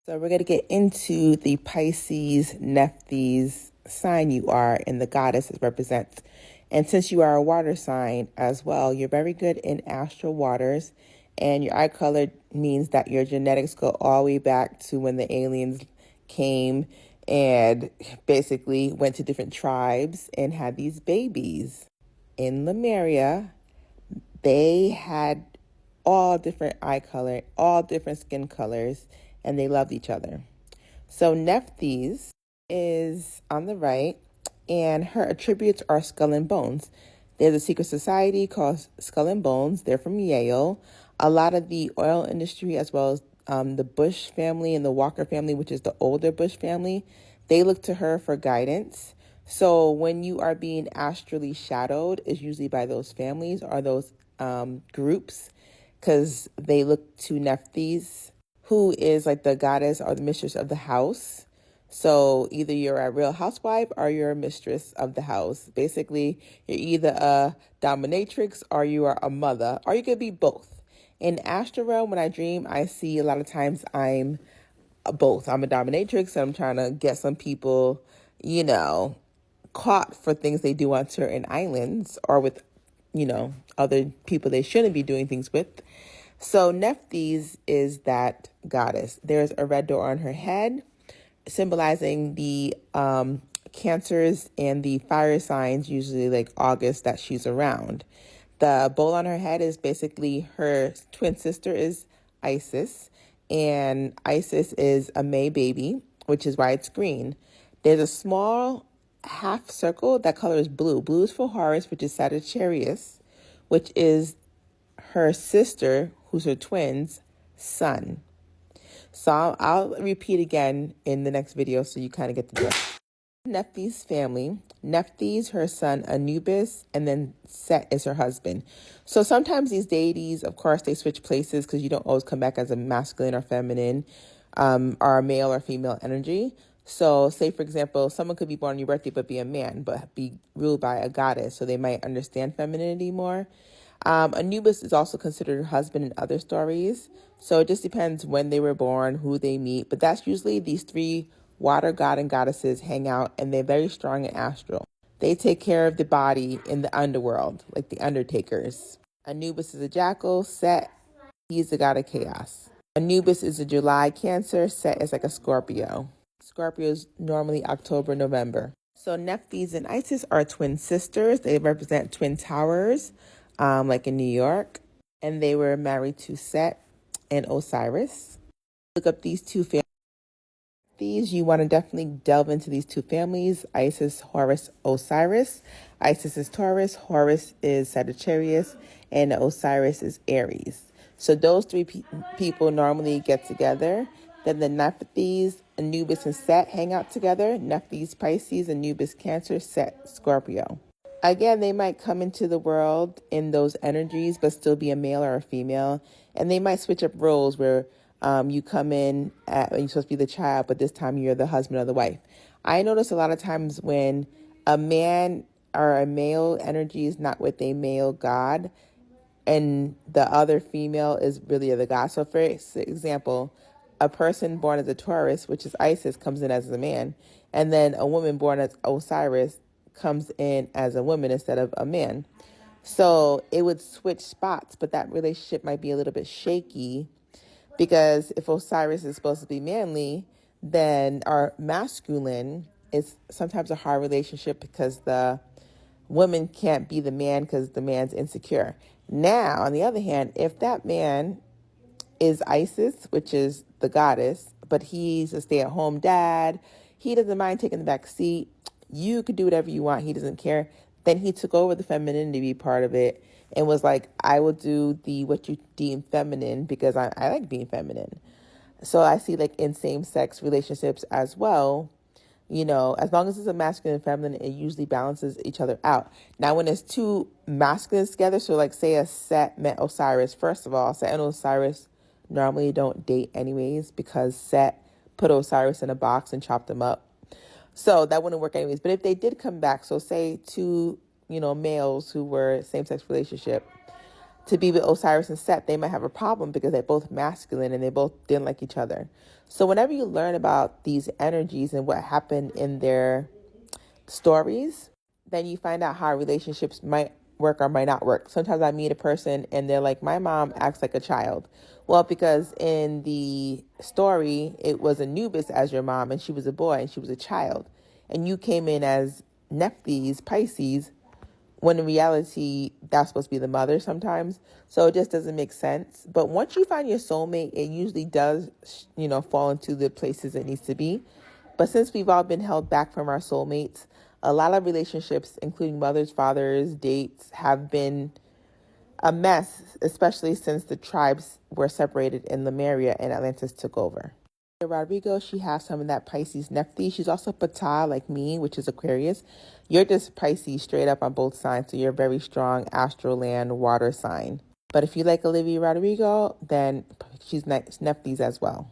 So we're going to get into the Pisces Nephthys sign you are and the goddess it represents. And since you are a water sign as well, you're very good in astral waters. And your eye color means that your genetics go all the way back to when the aliens came and basically went to different tribes and had these babies. In Lemuria, they had all different eye color, all different skin colors, and they loved each other. So Nephthys is on the right, and her attributes are skull and bones. There's a secret society called Skull and Bones. They're from Yale. A lot of the oil industry, as well as the Bush family and the Walker family, which is the older Bush family, they look to her for guidance. So when you are being astrally shadowed, is usually by those families or those groups, because they look to Nephthys, who is like the goddess or the mistress of the house. So either you're a real housewife or you're a mistress of the house. Basically, you're either a dominatrix or you are a mother, or you could be both. In astral realm, when I dream, I see a lot of times I'm both. I'm a dominatrix and I'm trying to get some people, caught for things they do on certain islands or with, other people they shouldn't be doing things with. So Nephthys is that goddess. There's a red door on her head, symbolizing the cancers and the fire signs, usually like August, that she's around. The bowl on her head is basically her twin sister is Isis, and Isis is a May baby, which is why it's green. There's a small half circle that color is blue. Blue is for Horus, which is Sagittarius, which is her sister, who's her twin's son. So I'll repeat again in the next video so you kind of get the gist. Nephthys family. Nephthys, her son Anubis, and then Set is her husband. So sometimes these deities, of course, they switch places because you don't always come back as a masculine or feminine, or a male or female energy. So say, for example, someone could be born on your birthday but be a man, but be ruled by a goddess, so they might understand femininity more. Anubis is also considered her husband in other stories. So it just depends when they were born, who they meet. But that's usually these three water god and goddesses hang out, and they're very strong in astral. They take care of the body in the underworld, like the undertakers. Anubis is a jackal. Set, he's the god of chaos. Anubis is a July Cancer. Set is like a Scorpio. Scorpio is normally October, November. So Nephthys and Isis are twin sisters. They represent twin towers, like in New York. And they were married to Set and Osiris. Look up these two families. You want to definitely delve into these two families: Isis, Horus, Osiris. Isis is Taurus, Horus is Sagittarius, and Osiris is Aries. So those three people normally get together. Then the Nephthys, Anubis, and Set hang out together. Nephthys, Pisces, Anubis, Cancer, Set, Scorpio. Again, they might come into the world in those energies, but still be a male or a female. And they might switch up roles where you come in when you're supposed to be the child, but this time you're the husband or the wife. I notice a lot of times when a man or a male energy is not with a male god, and the other female is really the god. So for example, a person born as a Taurus, which is Isis, comes in as a man, and then a woman born as Osiris comes in as a woman instead of a man. So it would switch spots, but that relationship might be a little bit shaky, because if Osiris is supposed to be manly, then our masculine is sometimes a hard relationship because the woman can't be the man because the man's insecure. Now, on the other hand, if that man is Isis, which is the goddess, but he's a stay-at-home dad, he doesn't mind taking the back seat, you could do whatever you want, he doesn't care, then he took over the femininity part of it and was like, I will do what you deem feminine because I like being feminine. So I see like in same-sex relationships as well, as long as it's a masculine and feminine, it usually balances each other out. Now, when it's two masculines together, so like say a Set met Osiris, first of all, Set and Osiris normally don't date anyways because Set put Osiris in a box and chopped him up. So that wouldn't work anyways. But if they did come back, so say two, males who were same-sex relationship, to be with Osiris and Set, they might have a problem because they're both masculine and they both didn't like each other. So whenever you learn about these energies and what happened in their stories, then you find out how relationships might work or might not work. Sometimes I meet a person and they're like, my mom acts like a child. Well, because in the story, it was Anubis as your mom and she was a boy and she was a child. And you came in as Nephthys, Pisces, when in reality, that's supposed to be the mother sometimes. So it just doesn't make sense. But once you find your soulmate, it usually does, fall into the places it needs to be. But since we've all been held back from our soulmates, a lot of relationships, including mothers, fathers, dates, have been a mess, especially since the tribes were separated in Lemuria and Atlantis took over. Rodrigo, she has some of that Pisces Nephthys. She's also Ptah like me, which is Aquarius. You're just Pisces straight up on both sides, so you're a very strong astral land water sign. But if you like Olivia Rodrigo, then she's Nephthys as well.